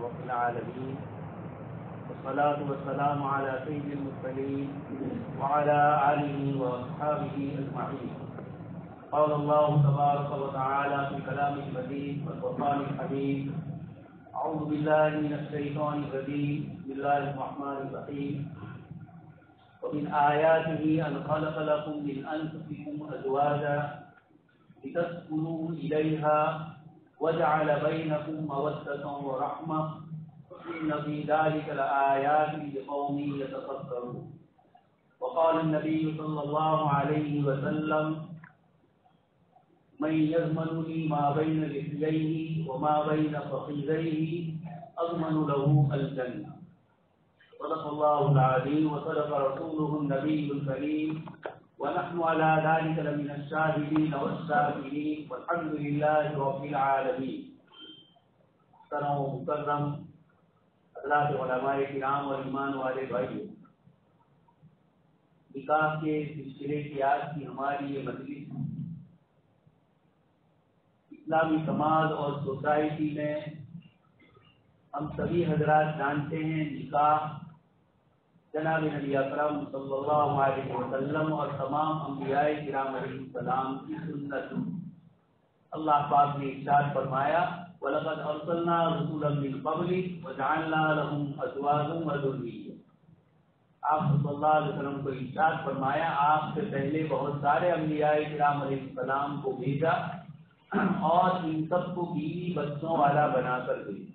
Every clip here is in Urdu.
رب العالمين والصلاة والسلام على سيد المرسلين وعلى آله وأصحابه أجمعين. قال الله تبارك وتعالى في كلامه المجيد والفرقان الحميد: أعوذ بالله من الشيطان الرجيم، بسم الله الرحمن الرحيم. ومن آياته أن خلق لكم من أنفسكم أزواجا لتسكنوا إليها وجعل بينكم مودة ورحمة إن في ذلك لآيات لقوم يتفكرون. وقال النبي صلى الله عليه وسلم: من يضمن لي ما بين لحييه وما بين فخذيه أضمن له الجنة. صدق الله العظيم وصدق رسوله النبي الكريم ونحن على ذلك لمن الشاهدين والشاكرين والحمد لله رب العالمين. محترم و مکرم حضرات علماء کرام اور ایمان والے بھائیوں، نکاح کے سلسلے کی آج کی ہماری یہ مجلس اسلامی سماج اور سوسائٹی میں ہم سبھی حضرات جانتے ہیں نکاح جناب نبی اکرم صلی اللہ علیہ وسلم اور تمام انبیاء کرام علیہ السلام کی سنت. اللہ پاک نے ارشاد فرمایا: وَلَقَدْ أَرْسَلْنَا رُسُلًا مِّن قَبْلِكَ وَجَعَلْنَا لَهُمْ أَزْوَاجًا وَذُرِّيَّةً. آپ صلی اللہ علیہ وسلم کو ارشاد فرمایا آپ سے پہلے بہت سارے انبیاء کرام علیہ السلام کو بھیجا اور ان سب کو بیوی بچوں والا بنا کر بھیجا.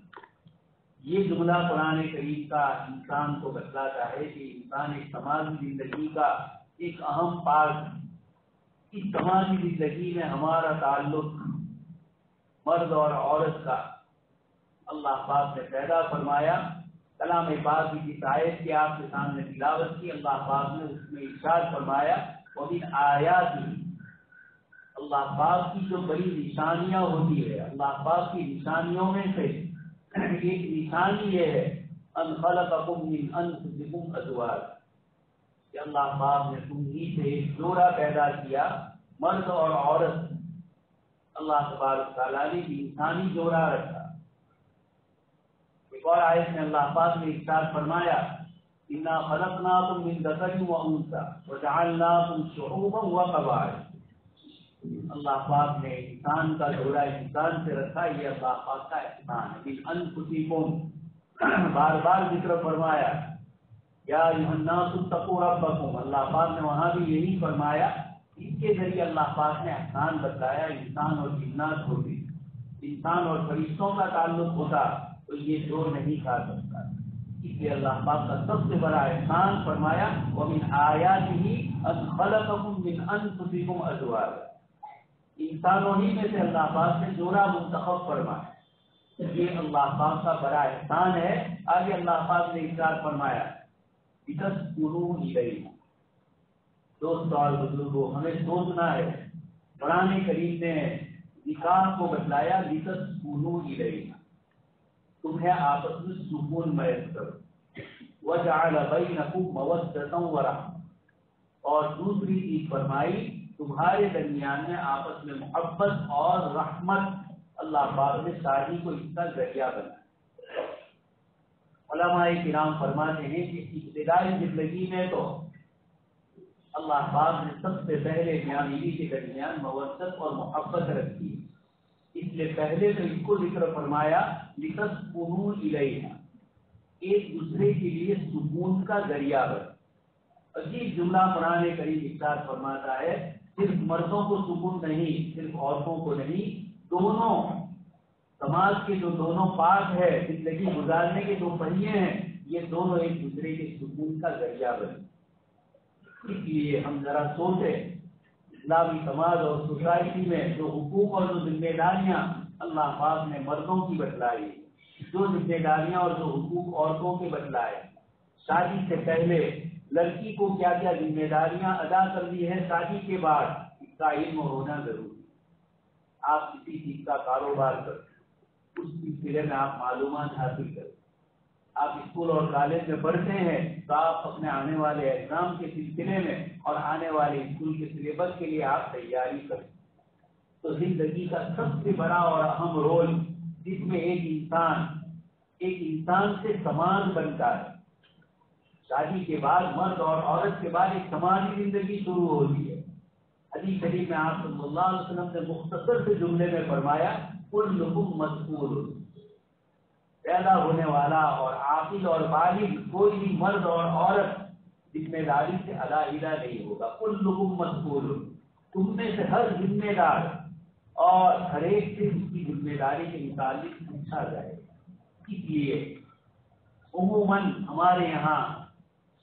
یہ جملہ قرآن کریم کا انسان کو بتلاتا ہے کہ انسان ایک سماجی زندگی کا ایک اہم پارٹ. اس سماجی زندگی میں ہمارا تعلق مرد اور عورت کا اللہ پاک نے پیدا فرمایا. کلام پاک کی جس آیت کی آپ کے سامنے تلاوت کی، اللہ پاک نے اس میں ارشاد فرمایا: وَمِنْ آیَاتِهِ. اللہ پاک کی جو بڑی نشانیاں ہوتی ہے، اللہ پاک کی نشانیوں میں سے ایک نشانی یہ ہے ان خلقکم من انفسکم ازواجا، کہ اللہ پاک نے تم ہی سے ایک جوڑا پیدا کیا، مرد اور عورت. اللہ تبارک تعالیٰ نے انسانی جوڑا رکھا. ایک اور آیت میں اللہ پاک نے ارشاد فرمایا: انا خلقناکم من ذکر و انثی وجعلناکم شعوبا وقبائل. اللہ پاک نے انسان کا جوڑا انسان سے رکھا. یہ اللہ پاک کا احسان ہے. من انفسکم بار بار ذکر فرمایا. یا ایھا الناس اتقوا ربکم. اللہ پاک نے وہاں بھی یہی فرمایا. اس کے ذریعے اللہ پاک نے احسان بتایا. انسان اور جنات ہوتے، انسان اور فرشتوں کا تعلق ہوتا تو یہ جوڑ نہیں کھا سکتا. اس لیے اللہ پاک کا سب سے بڑا احسان فرمایا: ومن آیاتہ ان خلقکم من انفسکم ازواجا. انسانوں ہی میں سے اللہ پاک نے جوڑا منتخب فرمایا. یہ اللہ پاک کا بڑا احسان ہے. آگے اللہ پاک نے ارشاد فرمایا: لِتَسْكُنُوا إِلَيْهَا. دوست اور بزرگوں، ہمیں سوچنا ہے. قرآن کریم نے نکاح کو بتلایا لِتَسْكُنُوا إِلَيْهَا، تمہیں آپس میں سکون میسر. وَجَعَلَ بَيْنَكُمْ مَوَدَّةً وَرَحْمَةً. اور دوسری چیز فرمائی تمہارے درمیان میں آپس میں محبت اور رحمت. اللہ پاک نے شادی کو اس کا ذریعہ بنا. علماء کرام فرماتے ہیں کہ ابتدائی زندگی میں تو اللہ پاک نے سب سے پہلے میاں بیوی کے درمیان مودت اور محبت رکھی. اس لیے پہلے تو اس کو ذکر فرمایا لِتَسْكُنُوا إِلَيْهَا. ایک دوسرے کے لیے سکون کا ذریعہ بنے۔ عجیب جملہ قرآن کریم ارشاد فرماتا ہے، صرف مردوں کو سکون نہیں، صرف عورتوں کو نہیں، دونوں سماج کے جو دونوں پارٹ ہے، زندگی گزارنے کے دو پہیے ہیں، یہ دونوں ایک دوسرے کے سکون کا ذریعہ بنے۔ اس لیے ہم ذرا سوچیں، اسلامی سماج اور سوسائٹی میں جو حقوق اور جو ذمہ داریاں اللہ پاک نے مردوں کی بتلائی، جو ذمہ داریاں اور جو حقوق عورتوں کے بتلائے، شادی سے پہلے لڑکی کو کیا کیا ذمہ داریاں ادا کرنی ہے، شادی کے بعد اس کا علم ہونا ضروری ہے۔ آپ کسی چیز کا کاروبار کریں، اس سلسلے میں آپ معلومات حاصل کریں۔ آپ اسکول اور کالج میں پڑھتے ہیں تو آپ اپنے آنے والے ایگزام کے سلسلے میں اور آنے والے اسکول کے سلیبس کے لیے آپ تیاری کریں۔ تو زندگی کا سب سے بڑا اور اہم رول جس میں ایک انسان سے سماج بنتا ہے۔ شادی کے بعد مرد اور عورت کے بعد ایک سماجی زندگی شروع ہوتی ہے۔ حدیث شریف میں آپ صلی اللہ علیہ وسلم نے مختصر سے جملے میں فرمایا، کلکم مسئول، پیدا ہونے والا اور عاقل اور بالغ کوئی بھی مرد اور عورت ذمہ داری سے علیحدہ نہیں ہوگا۔ کلکم مسئول، تم میں سے ہر ذمہ دار اور ہر ایک سے اس کی ذمہ داری کے متعلق پوچھا جائے گا۔ اس لیے عموماً ہمارے یہاں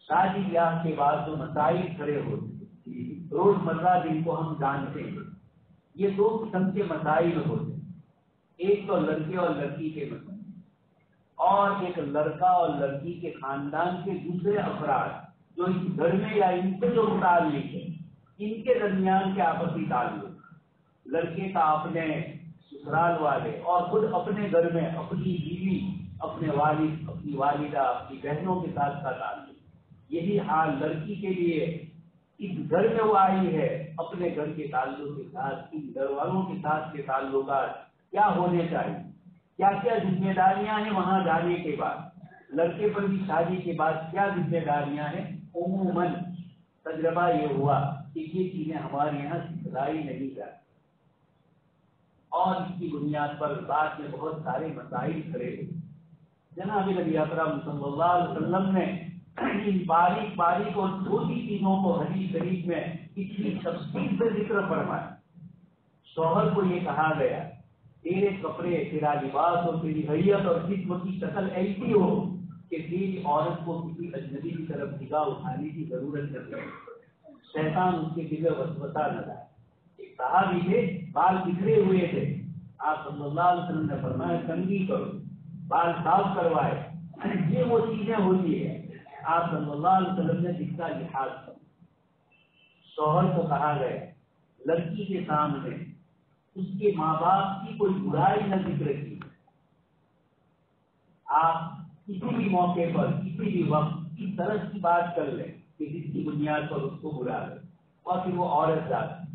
شادی بیاہ کے بعد جو مسائل کھڑے ہوتے ہیں، روز مرہ جن کو ہم جانتے ہیں، یہ دو قسم کے مسائل ہوتے ہیں۔ ایک تو لڑکے اور لڑکی کے مسائل، اور ایک لڑکا اور لڑکی کے خاندان کے دوسرے افراد جو اس گھر میں یا ان سے جو متعلق ہیں، ان کے درمیان کے آپسی تعلق، لڑکے کا اپنے سسرال والے اور خود اپنے گھر میں اپنی بیوی، اپنے والد، اپنی والدہ، اپنی بہنوں کے ساتھ کا تعلق۔ یہی حال لڑکی کے لیے اس گھر میں وہ آئی ہے، اپنے گھر کے تعلق کے ساتھ ان گھر والوں کے ساتھ کے تعلقات کیا ہونے چاہیے، کیا کیا ذمہ داریاں ہیں وہاں جانے کے بعد، لڑکے پر بھی شادی کے بعد کیا ذمہ داریاں ہیں۔ عموماً تجربہ یہ ہوا کہ یہ چیزیں ہمارے یہاں سکھلائی نہیں جاتی، اور اس کی بنیاد پر بعد میں بہت سارے مسائل کھڑے ہوئے۔ جناب نبی اکرم صلی اللہ علیہ وسلم نے ان باریک باریک اور چھوٹی چیزوں کو حدیث شریف میں اتنی تفصیل سے ذکر فرمایا۔ شوہر کو یہ کہا گیا، تیرے کپڑے، تیرا لباس اور تیری حیت اور جسم کی شکل ایسی ہو کہ تیری عورت کو کسی اجنبی کی طرف نگاہ اٹھانے کی ضرورت نہ پڑے، شیطان اس کے دل میں وسوسہ نہ لائے۔ ایک صحابی تھے، بال بکھرے ہوئے تھے، آپ صلی اللہ علیہ وسلم نے فرمایا کنگھی کرو، بال صاف کروائے۔ یہ وہ چیزیں ہوتی ہے، آپ صلی اللہ علیہ وسلم نے جس کا لحاظ کیا۔ شوہر کو کہا گیا لڑکی کے سامنے اس کے ماں باپ کی کوئی برائی نہ ذکر کی۔ آپ کسی بھی موقع پر کسی بھی وقت اس طرح کی بات کر لیں کہ جس کی بنیاد پر اس کو برا لے، اور پھر وہ عورت جاتی۔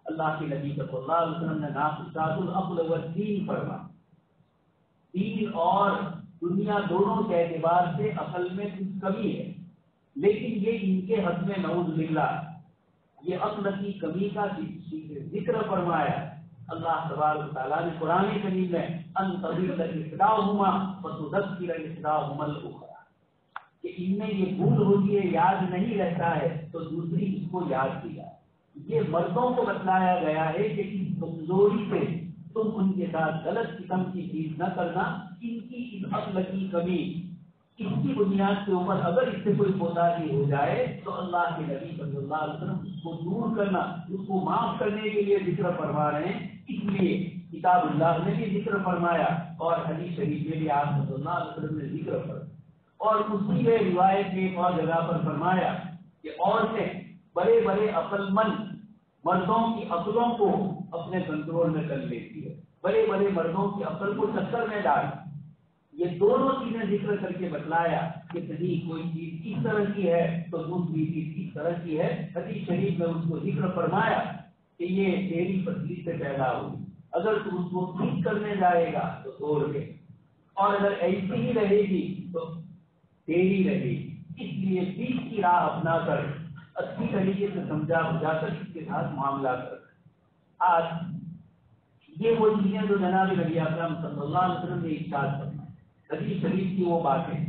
اللہ کے نبی صلی اللہ علیہ وسلم نے ناقصات العقل والدین فرمایا، دین اور دنیا دونوں کے اعتبار سے عقل میں کچھ کمی ہے، لیکن یہ ان کے حق میں نعوذ باللہ یہ عقل کی کمی کا ذکر فرمایا۔ اللہ تبارک و تعالیٰ نے قرآن کریم میں ان تضل احداہما فتذکر احداہما الاخری، کہ ان میں یہ بھول ہوتی ہے، یاد نہیں رہتا ہے تو دوسری اس کو یاد کیا۔ یہ مردوں کو بتلایا گیا ہے کہ اس کمزوری سے تم ان کے ساتھ غلط قسم کی چیز نہ کرنا، ان کی اس عقل کی کمی، اس کی بنیاد کے اوپر اگر اس سے کوئی کوتاہی ہو جائے تو اللہ کے نبی صلی اللہ علیہ وسلم اس کو دور کرنا، اس کو معاف کرنے کے لیے ذکر فرما رہے ہیں۔ اس لیے کتاب اللہ نے بھی ذکر فرمایا اور حدیث شریف میں بھی آپ صلی اللہ علیہ وسلم نے ذکر فرمایا، اور اسی میں روایت میں ایک اور جگہ پر فرمایا کہ عورتیں بڑے بڑے عقل مند مردوں کی عقلوں کو اپنے کنٹرول میں کر لیتی ہے، بڑے بڑے مردوں کی عقل کو چکر میں ڈال۔ یہ دونوں چیزیں ذکر کر کے بتلایا کہ کہیں کوئی چیز اس طرح کی ہے تو دوسری چیز اس طرح کی ہے۔ حدیث شریف میں اس کو ذکر فرمایا کہ یہ تیری پتلی سے پیدا ہوئی، اگر تو اس کو ٹھیک کرنے جائے گا تو توڑ دے، اور اگر ایسی ہی رہے گی تو تیری رہے گی۔ اس لیے بیچ کی راہ اپنا کر اچھی طریقے سے سمجھا بجھا کر اس کے ساتھ معاملہ کر۔ آج یہ وہ چیزیں جو جناب نبی اکرم صلی اللہ علیہ وسلم نے ارشاد فرمائی۔ حدیث شریف کی وہ باتیں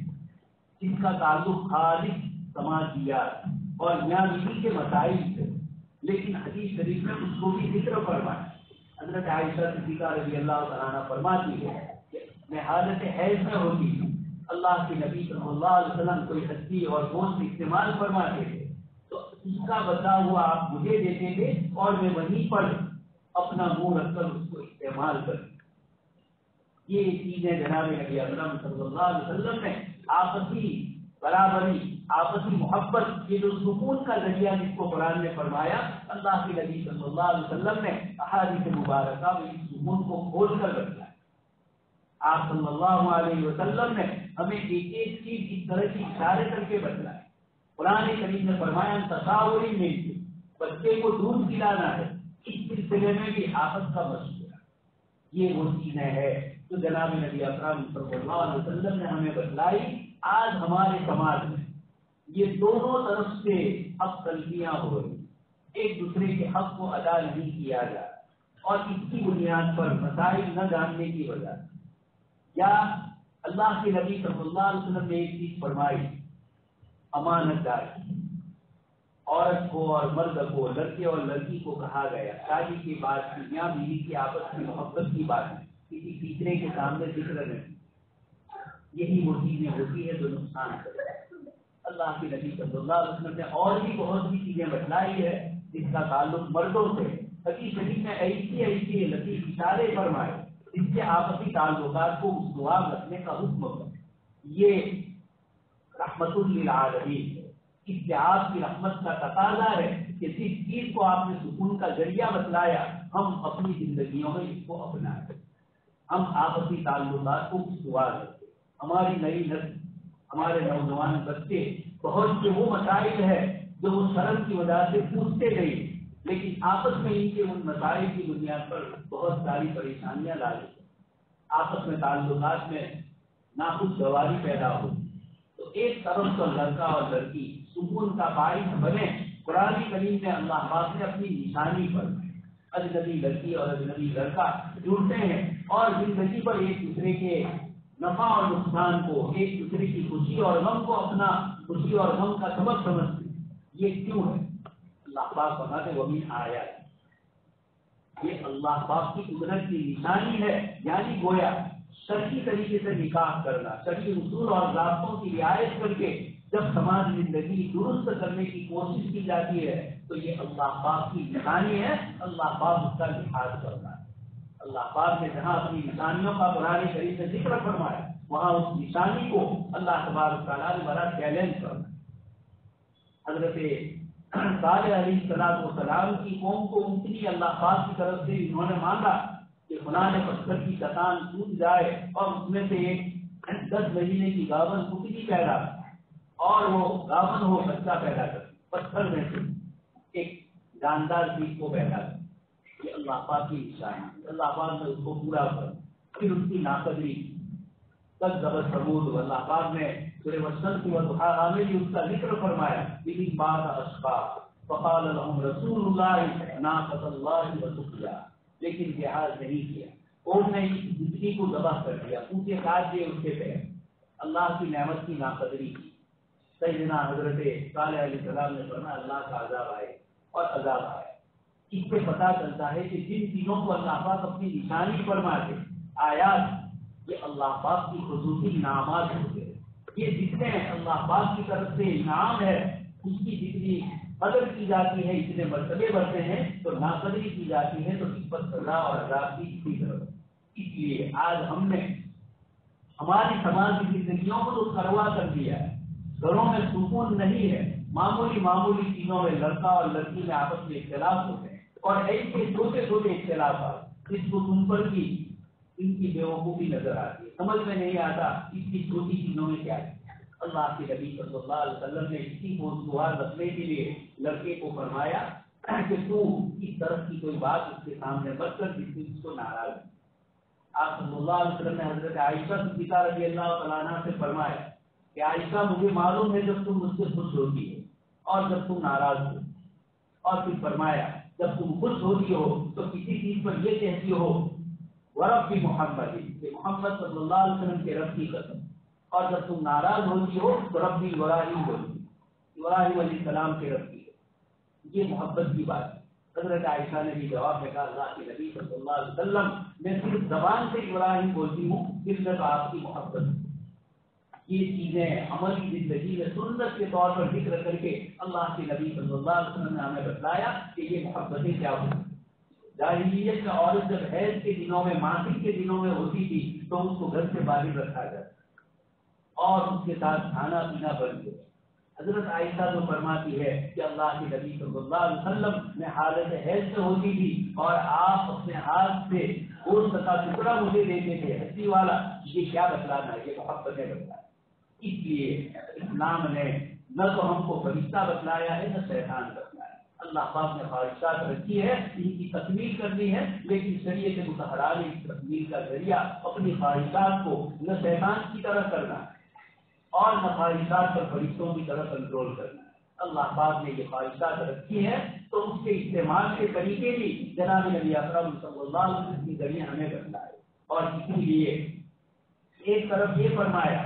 جس کا تعلق خالص سماجیات اور میاں بیوی کے مسائل سے، لیکن حدیث شریف میں اس کو بھی ذکر فرمایا۔ حضرت عائشہ صدیقہ رضی اللہ تعالیٰ عنہ فرماتی ہے کہ میں حالت حیض میں ہوتی تھی، اللہ کے نبی صلی اللہ علیہ وسلم کوئی ہڈی اور گوشت استعمال فرماتے تھے تو اس کا بدلا ہوا آپ مجھے دیتے تھے اور میں وہیں پر اپنا منہ رکھ کر اس کو استعمال کرتی۔ یہ چیزیں جناب نبی اکرم صلی اللہ علیہ وسلم نے آپسی برابری، آپسی محبت، یہ جو سکون کا ذریعہ جس کو قرآن نے فرمایا، اللہ کے نبی صلی اللہ علیہ وسلم نے احادیث مبارکہ میں اس سکون کو کھول کر رکھا ہے۔ آپ صلی اللہ علیہ وسلم نے ہمیں ایک ایک چیز اس طرح کی اشارے کر کے بتلایا۔ قرآن کریم نے فرمایا تصاوری میں بچے کو دودھ پلانا ہے، اس سلسلے میں بھی آپس کا مشورہ، یہ وہ چیزیں ہیں جو جناب نبی اکرم صلی اللہ علیہ وسلم نے ہمیں بتلائی۔ آج ہمارے سماج میں یہ دونوں طرف سے حق تلفیاں ہو رہی، ایک دوسرے کے حق کو ادا نہیں کیا جا رہا، اور اس کی بنیاد پر مسائل نہ جاننے کی وجہ سے، یا اللہ کے نبی صلی اللہ علیہ وسلم نے ایک چیز فرمائی، امانت داری، عورت کو اور مرد کو، لڑکے اور لڑکی کو کہا گیا شادی کے بعد میاں بیوی کی آپس کی محبت کی بات ہے، کسی تیسرے کے سامنے ذکر نہیں۔ یہی وہ چیزیں ہوتی ہے جو نقصان کرتی ہے۔ اللہ کے نبی صلی اللہ علیہ وسلم نے اور بھی بہت سی چیزیں بتلائی ہے جس کا تعلق مردوں سے، حدیث شریف میں ایسی لطیف اشارے فرمائے جس سے آپسی تعلقات کو استوار رکھنے کا حکم ہے۔ یہ رحمت للعالمین ہے، اس سے آپ کی رحمت کا تقاضا ہے کہ جس چیز کو آپ نے سکون کا ذریعہ بتلایا ہم اپنی زندگیوں میں اس کو اپنائیں، ہم آپسی تعلقات کو استوار رکھیں۔ ہماری نئی نسل، ہمارے نوجوان بچے بہت سے وہ مسائل ہے جو وہ شرم کی وجہ سے پوچھتے نہیں، لیکن آپس میں ان کے ان مسائل کی بنیاد پر بہت ساری پریشانیاں لا رہی ہیں، آپس میں تعلقات میں ناخوشگواری پیدا ہو۔ تو ایک طرف تو لڑکا اور لڑکی سکون کا باعث بنے، قرآن کریم میں اللہ پاک نے اپنی نشانی پر اجنبی لڑکی اور اجنبی لڑکا جڑتے ہیں اور زندگی پر ایک دوسرے کے نفع اور نقصان کو، ایک دوسرے کی خوشی اور غم کو اپنا خوشی اور غم کا سبب سمجھتے ہیں۔ یہ کیوں ہے؟ اللہ پاک فرماتے ہیں وَمِنْ آیَاتِهِ، یہ اللہ پاک کی قدرت کی نشانی ہے، یعنی گویا شرعی طریقے سے نکاح کرنا، شرعی اصول اور ضابطوں کی رعایت کر کے جب سماج زندگی درست کرنے کی کوشش کی جاتی ہے تو یہ اللہ پاک کی نشانی ہے، اللہ پاک اس کا لحاظ کرتا ہے۔ اللہ پاک نے جہاں اپنی نشانیوں کا قرآن کریم سے ذکر فرمایا وہاں اس نشانی کو اللہ تبارک تعالیٰ نے بڑا چیلنج کرنا۔ حضرت صالح علیہ السلام کی قوم کو اتنی اللہ پاک کی طرف سے انہوں نے مانگا کہ خدا نے پتھر کی چٹان ٹوٹ جائے اور اس میں سے ایک 10 مہینے کی گاون کتنی پیدا اور وہ گاون ہو بچہ پیدا کر، پتھر میں سے ایک جاندار چیز کو پیدا کر، یہ اللہ پاک کی نشانی، اللہ پاک نے اس کو پورا کر۔ پھر اس کی ناقدری کذبت ثمود، اللہ پاک نے سورہ والشمس والضحیٰ میں بھی اس کا ذکر فرمایا، لیکن بعد اشقا فقال لهم رسول اللہ ناقۃ اللہ وسقیاها، لیکن لحاظ نہیں کیا، قوم نے اس بجلی کو ذبح کر دیا، اونچے کاٹ دیے اس کے پیر، اللہ کی نعمت کی ناقدری کی۔ سیدنا حضرت صالح علیہ السلام نے فرمایا اللہ کا عذاب آئے اور عذاب آئے۔ اس سے پتہ چلتا ہے کہ جن چیزوں کو اللہ پاک اپنی نشانی فرماتے آیات، یہ اللہ پاک کی خصوصی انعامات ہوتے ہیں، یہ جتنے اللہ پاک کی طرف سے انعام ہے اس کی جتنی قدر کی جاتی ہے اتنے مرتبے بڑھتے ہیں، تو ناقدری کی جاتی ہے تو اس پر سزا اور عذاب کی اتنی طرف۔ اس لیے آج ہم نے ہماری سماجی زندگیوں کو تو کروا کر دیا ہے، گھروں میں سکون نہیں ہے، معمولی چیزوں میں لڑکا اور لڑکی میں آپس میں اختلاف ہوتے ہیں، اور ایسے چھوٹے چھوٹے اختلافات جس کو تم پر کی ان کی بیوقوفی نظر آتی ہے، سمجھ میں نہیں آتا اس کی چھوٹی چیزوں میں کیا ہے۔ اللہ کے نبی صلی اللہ علیہ وسلم نے اسی کو استوار رکھنے کے لیے لڑکے کو فرمایا کہ تو اس طرح کی کوئی بات اس کے سامنے مت کر جس سے اس کو ناراض۔ آپ صلی اللہ علیہ وسلم نے حضرت عائشہ صدیقہ رضی اللہ تعالیٰ عنہ سے فرمایا کہ عائشہ مجھے معلوم ہے جب تم مجھ سے خوش ہوتی ہو اور جب تم ناراض ہو، اور پھر فرمایا جب تم خوش ہوتی ہو تو کسی چیز پر یہ کہتی ہو ورب محمد، کہ محمد صلی اللہ علیہ وسلم کے رب کی قسم، اور جب تم ناراض ہوتی ہو تو رب ابراہیم بولتی، ابراہیم علیہ السلام کے رب کی، یہ محبت کی بات ہے۔ حضرت عائشہ نے بھی جواب میں کہا اللہ کے نبی صلی اللہ علیہ وسلم میں صرف زبان سے ابراہیم بولتی ہوں، اس میں تو آپ کی محبت ہے۔ یہ چیزیں عملی زندگی میں سنت کے طور پر ذکر کر کے اللہ کے نبی صلی اللہ علیہ وسلم نے ہمیں بتلایا کہ یہ محبتیں کیا ہوتی۔ جاہلیت میں عورت جب حیض کے دنوں میں، ماسک کے دنوں میں ہوتی تھی تو اس کو گھر سے باہر رکھا جاتا اور اس کے ساتھ کھانا پینا بند ہو۔ حضرت عائشہ جو فرماتی ہے کہ اللہ کے نبی صلی اللہ علیہ وسلم میں حالت حیض سے ہوتی تھی اور آپ اپنے ہاتھ سے گوشت کا ٹکڑا مجھے دیتے تھے ہڈی والا، یہ کیا بتلانا ہے؟ یہ محبت ہے بتلانا۔ اس لیے اسلام نے نہ تو ہم کو فرشتہ بتلایا ہے نہ شیطان بتلایا ہے۔ اللہ پاک نے خواہشات رکھی ہے، ان کی تکمیل کرنی ہے، لیکن شریعت مطہرہ نے اس تکمیل کا ذریعہ اپنی خواہشات کو نہ شیطان کی طرح کرنا ہے اور نہ خواہشات پر فرشتوں کی طرح کنٹرول کرنا ہے۔ اللہ پاک نے یہ خواہشات رکھی ہے تو اس کے استعمال کے طریقے بھی جناب نبی اکرم صلی اللہ علیہ وسلم کے ذریعے ہمیں بتلائے، اور اسی لیے ایک طرف یہ فرمایا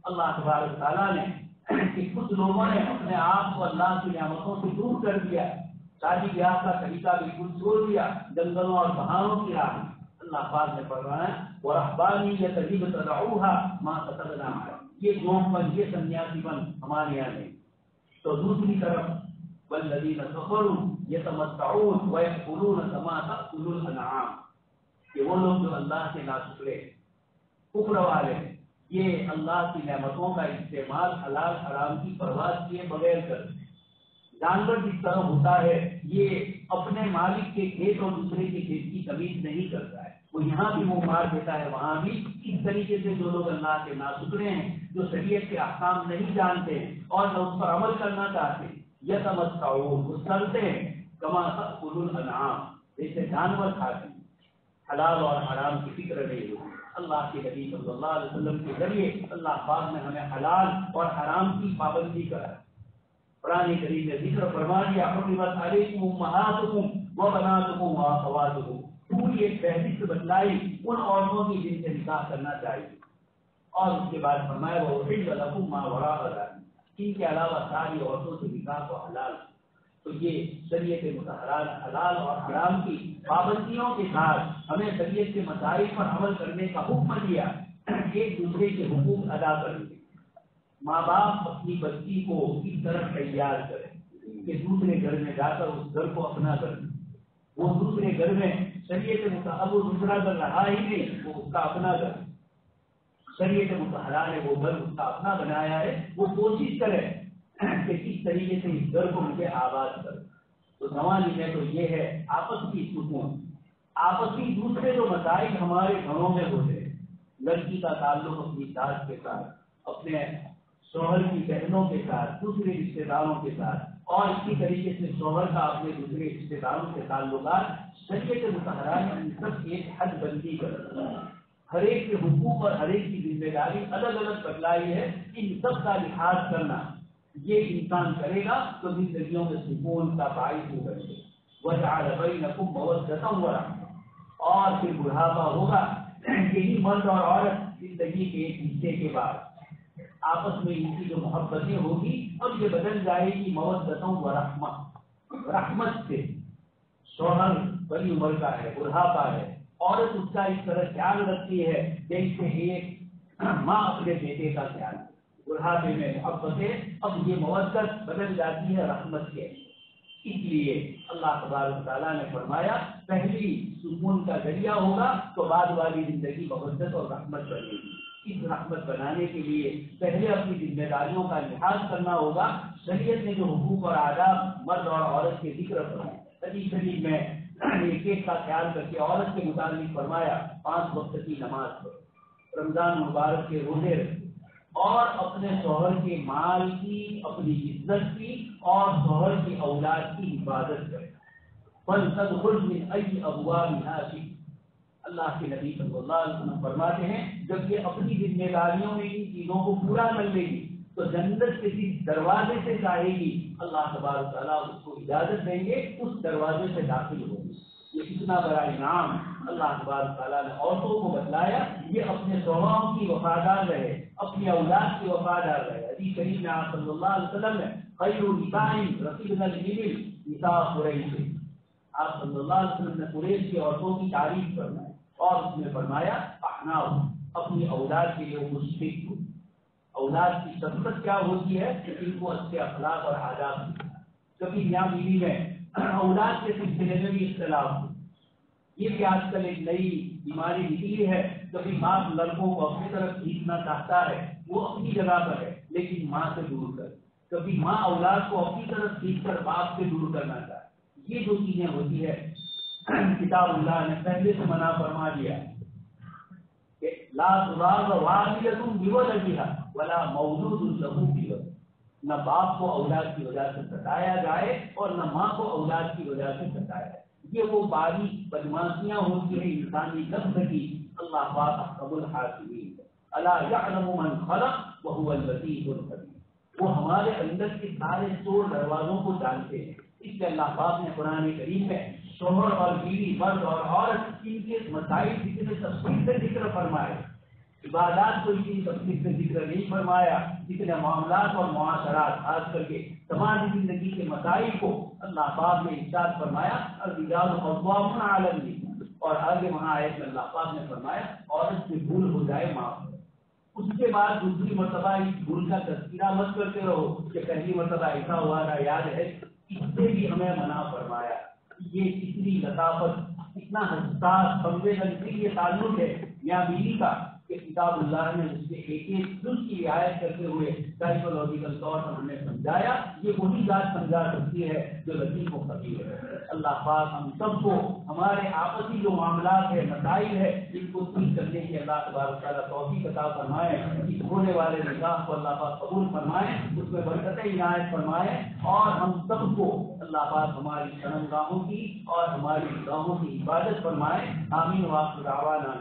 اللہ تبارک تعالیٰ نے کہ کچھ لوگوں نے اپنے آپ کو اللہ کی نعمتوں سے دور کر دیا، شادی بیاہ کا طریقہ بالکل چھوڑ دیا، جنگلوں اور پہاڑوں کی راہ۔ اللہ پاک نے فرمایا وَرَهْبَانِيَّةً ابْتَدَعُوهَا مَا كَتَبْنَا عَلَيْهِمْ، یہ قوم پر یہ سنیاسی بن ہمارے یہاں نہیں۔ تو دوسری طرف وَالَّذِينَ كَفَرُوا يَتَمَتَّعُونَ وَيَأْكُلُونَ كَمَا تَأْكُلُ الْأَنْعَامُ، کہ وہ لوگ جو اللہ کے ناشکرے کفر والے یہ اللہ کی نعمتوں کا استعمال حلال حرام کی پرواہ کیے بغیر کر، جانور جس طرح ہوتا ہے یہ اپنے مالک کے کھیت اور دوسرے کے کھیت کی تمیز نہیں کرتا ہے، وہ یہاں بھی منہ مار دیتا ہے وہاں بھی۔ اس طریقے سے جو لوگ اللہ کے ناشکرے ہیں، جو شریعت کے احکام نہیں جانتے ہیں اور نہ اس پر عمل کرنا چاہتے ہیں، یتمتعون، وہ چلتے ہیں کما تأکل الانعام، جیسے جانور کھاتے ہیں، حلال اور حرام کی فکر نہیں ہوتی۔ اللہ کے نبی صلی اللہ علیہ وسلم کے ذریعے اللہ پاک نے ہمیں حلال اور حرام کی پابندی کرا۔ قرآن کریم نے ذکر فرما دیا حرمت علیکم امہاتکم وبناتکم واخواتکم، پوری ایک فہرست بتلائی ان عورتوں کی جن سے نکاح کرنا چاہیے، اور اس کے بعد فرمایا وأحل لکم ما وراء ذلک، ان کے علاوہ ساری عورتوں سے نکاح کو حلال۔ تو یہ شریعت مطہرہ حلال اور حرام کی پابندیوں کے ساتھ ہمیں شریعت کے مسائل پر عمل کرنے کا حکم دیا، ایک دوسرے کے حقوق ادا کرنے۔ ماں باپ اپنی بچی کو اس طرح تیار کریں کہ دوسرے گھر میں جا کر اس گھر کو اپنا کر لیں، وہ دوسرے گھر میں شریعت مطہرہ وہ دوسرا گھر رہا ہی نہیں، وہ اس کا اپنا گھر، شریعت مطہرہ نے وہ گھر اس کا اپنا بنایا ہے، وہ کوشش کرے کہ کس طریقے سے اس گھر کو مجھے آباد کر۔ تو زمانے میں تو یہ ہے آپس کی سکون، آپسی دوسرے جو مسائل ہمارے گھروں میں ہوتے ہیں، لڑکی کا تعلق اپنی ساس کے ساتھ، اپنے شوہر کی بہنوں کے ساتھ، دوسرے رشتے داروں کے ساتھ، اور اسی طریقے سے شوہر کا اپنے دوسرے رشتے داروں کے تعلقات، شریعت مطہرہ نے ان سب ایک حد بندی کر رکھا ہے۔ ہر ایک کے حقوق اور ہر ایک کی ذمہ داری الگ الگ بتلائی ہے، ان سب کا لحاظ کرنا یہ انسان کرے گا تو زندگیوں میں سکون کا باعث ہوگا۔ وَجَعَلَ بَيْنَكُمْ مَوَدَّةً وَرَحْمَةً، اور پھر بڑھاپا ہوگا، یہی مرد اور عورت زندگی کے ایک حصے کے بعد آپس میں ان کی جو محبتیں ہوگی اب یہ بدل جائے گی مودتوں و رحمت سے۔ شوہر بڑی عمر کا ہے، بڑھاپا ہے، عورت اس کا اس طرح خیال رکھتی ہے جیسے ایک ماں اپنے بیٹے کا خیال، بڑھاپے میں محبتیں اب یہ مودت بدل جاتی ہے رحمت کے۔ اس لیے اللہ تبارک تعالیٰ نے فرمایا پہلی سکون کا ذریعہ ہوگا تو بعد والی زندگی مودت اور رحمت بنے گی۔ اس رحمت بنانے کے لیے پہلے اپنی ذمہ داریوں کا لحاظ کرنا ہوگا۔ شریعت نے جو حقوق اور آداب مرد اور عورت کے ذکر فرمائے، حدیث شریف میں ایک ایک کا خیال کر کے عورت کے متعلق فرمایا 5 وقت کی نماز پڑھو، رمضان مبارک کے روزے رکھو، اور اپنے شوہر کے مال کی، اپنی عزت کی اور شوہر کی اولاد کی حفاظت کرے۔ فَلْتَدْخُلْ مِنْ أَيِّ أَبْوَابِهَا شِئْتَ، اللہ کے نبی صلی اللہ علیہ وسلم فرماتے ہیں جب یہ اپنی ذمہ داریوں میں ان چیزوں کو پورا کر لے گی تو جنت کے جس دروازے سے جائے گی اللہ تبارک تعالیٰ اس کو اجازت دیں گے اس دروازے سے داخل ہوگی۔ یہ کتنا بڑا انعام اللہ تبارک تعالیٰ نے عورتوں کو بتلایا یہ اپنے شوہروں کی وفادار رہے، اپنی اولاد کی وفادار رہے۔ حدیث شریف میں آپ صلی اللہ علیہ وسلم نے خیر نساء رسیدنا الابل نساء قریش، آپ صلی اللہ علیہ وسلم نے قریش کی عورتوں کی تعریف فرمائی اور اس میں فرمایا احناؤ، اپنی اولاد کے لیے مشفق ہو۔ اولاد کی شفقت کیا ہوتی ہے کہ ان کو اچھے اخلاق اور آداب، کبھی میاں بیوی میں اولاد کے سلسلے میں بھی اختلاف ہو، یہ بھی آج کل ایک نئی بیماری نکلی ہے۔ کبھی باپ لڑکوں کو اپنی طرف کھینچنا چاہتا ہے، وہ اپنی جگہ پر ہے لیکن ماں سے دور کر، کبھی ماں اولاد کو اپنی طرف کھینچ کر باپ سے دور کرنا چاہے، یہ جو چیزیں ہوتی ہے کتاب اللہ نے پہلے سے منع فرما دیا کہ لا تضار والدۃ بولدها ولا مولود له بولده، نہ باپ کو اولاد کی وجہ سے ستایا جائے اور نہ ماں کو اولاد کی وجہ سے ستایا جائے۔ یہ وہ باریک بدماشیاں ہوتی ہیں انسانی نفس کی، اللہ پاک احکم الحاکمین، الا یعلم من خلق وهو اللطیف الخبیر، وہ ہمارے اندر کے سارے چور دروازوں کو جانتے ہیں۔ اس لیے اللہ پاک نے قرآن کریم میں شوہر اور بیوی، مرد اور عورت، ان کے مسائل جتنے تفصیل سے ذکر فرمائے، عبادات کو اتنی تفصیل سے ذکر نہیں فرمایا جتنے معاملات اور معاشرات، خاص کر کے سماجی زندگی کے مسائل کو اللہ پاک نے ارشاد فرمایا الرجال قوامون علی النساء، اور آگے وہاں آیت میں اللہ پاک نے فرمایا عورت سے بھول ہو جائے معاف کرو۔ اس کے بعد دوسری مرتبہ اس بھول کا تذکرہ مت کرتے رہو کہ پہلی مرتبہ ایسا ہوا تھا یاد ہے، اس سے بھی ہمیں منع فرمایا۔ یہ اتنی لطافت، اتنا حساس سنویدنشیل یہ تعلق ہے میاں بیوی کا کہ کتاب اللہ نے اس کے ایک ایک جز کی رعایت کرتے ہوئے سائیکولوجیکل طور پر ہمیں سمجھایا۔ یہ وہی ذات سمجھا سکتی ہے جو لطیف و خبیر ہے۔ اللہ پاک ہم سب کو ہمارے آپسی جو معاملات ہے، مسائل ہے، ان کو ٹھیک کرنے کی اللہ تبارک تعالیٰ توفیق عطا فرمائے۔ اس ہونے والے نکاح کو اللہ پاک قبول فرمائے، اس میں برکتیں عنایت فرمائے، اور ہم سب کو اللہ پاک ہماری شرمگاہوں کی اور ہماری گاہوں کی حفاظت فرمائے۔ آمین وآخر دعوانا